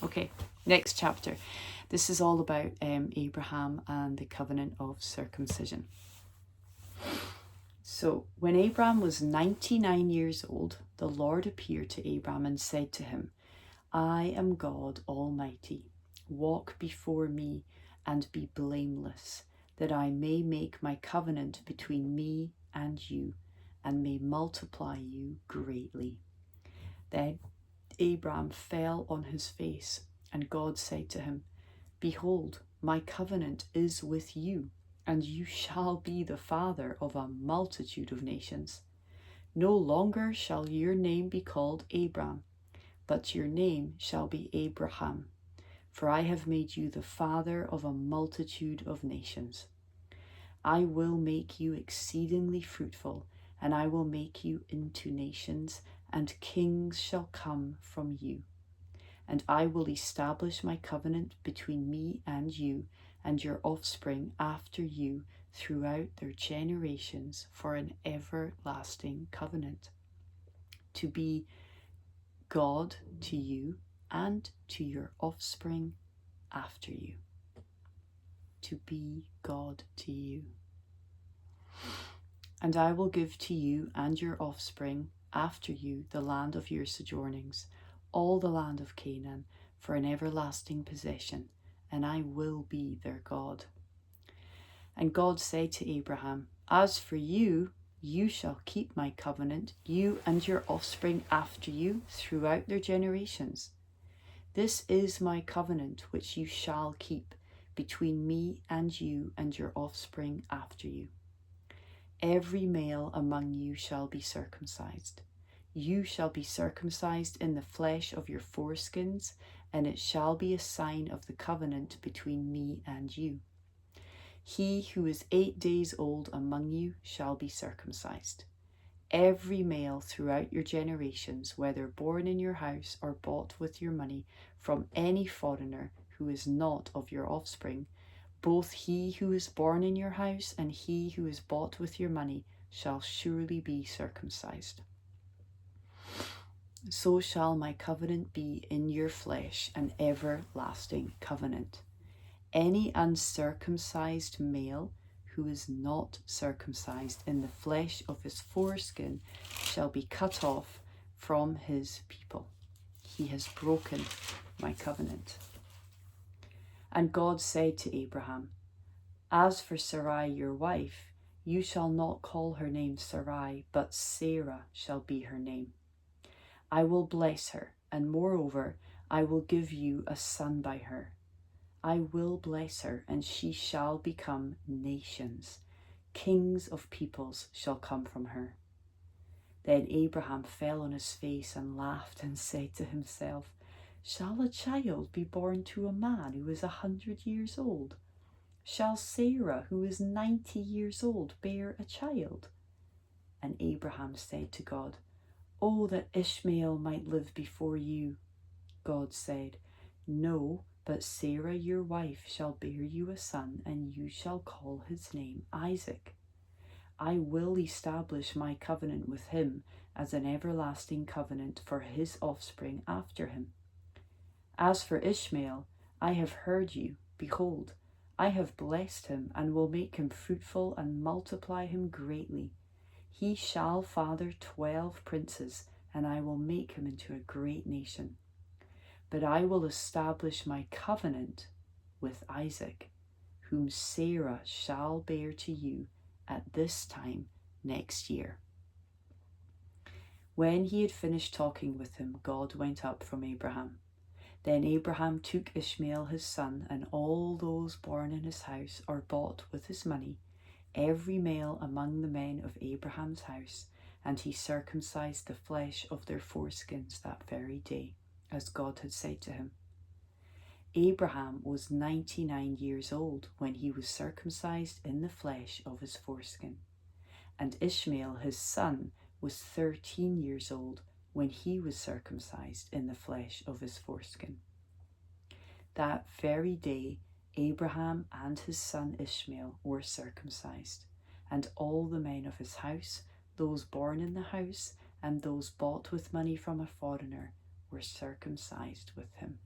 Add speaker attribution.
Speaker 1: Okay, next chapter. This is all about Abraham and the covenant of circumcision. So, when Abraham was 99 years old, the Lord appeared to Abraham and said to him, I am God Almighty. Walk before me and be blameless, that I may make my covenant between me and you, and may multiply you greatly. Then Abraham fell on his face, and God said to him, Behold, my covenant is with you, and you shall be the father of a multitude of nations. No longer shall your name be called Abram, but your name shall be Abraham, for I have made you the father of a multitude of nations. I will make you exceedingly fruitful, and I will make you into nations, and kings shall come from you. And I will establish my covenant between me and you and your offspring after you throughout their generations for an everlasting covenant, to be God to you and to your offspring after you. To be God to you. And I will give to you and your offspring after you the land of your sojournings, all the land of Canaan, for an everlasting possession, and I will be their God. And God said to Abraham, As for you, you shall keep my covenant, you and your offspring after you, throughout their generations. This is my covenant which you shall keep between me and you and your offspring after you. Every male among you shall be circumcised. You shall be circumcised in the flesh of your foreskins, and it shall be a sign of the covenant between me and you. He who is 8 days old among you shall be circumcised. Every male throughout your generations, whether born in your house or bought with your money from any foreigner who is not of your offspring, both he who is born in your house and he who is bought with your money shall surely be circumcised. So shall my covenant be in your flesh, an everlasting covenant. Any uncircumcised male who is not circumcised in the flesh of his foreskin shall be cut off from his people. He has broken my covenant. And God said to Abraham, As for Sarai your wife, you shall not call her name Sarai, but Sarah shall be her name. I will bless her, and moreover, I will give you a son by her. I will bless her, and she shall become nations. Kings of peoples shall come from her. Then Abraham fell on his face and laughed and said to himself, Shall a child be born to a man who is 100 years old? Shall Sarah, who is 90 years old, bear a child? And Abraham said to God, Oh, that Ishmael might live before you. God said, No, but Sarah your wife shall bear you a son, and you shall call his name Isaac. I will establish my covenant with him as an everlasting covenant for his offspring after him. As for Ishmael, I have heard you. Behold, I have blessed him and will make him fruitful and multiply him greatly. He shall father 12 princes, and I will make him into a great nation. But I will establish my covenant with Isaac, whom Sarah shall bear to you at this time next year. When he had finished talking with him, God went up from Abraham. Then Abraham took Ishmael his son, and all those born in his house or bought with his money, every male among the men of Abraham's house, and he circumcised the flesh of their foreskins that very day, as God had said to him. Abraham was 99 years old when he was circumcised in the flesh of his foreskin, and Ishmael his son was 13 years old when he was circumcised in the flesh of his foreskin. That very day Abraham and his son Ishmael were circumcised, and all the men of his house, those born in the house, and those bought with money from a foreigner, were circumcised with him.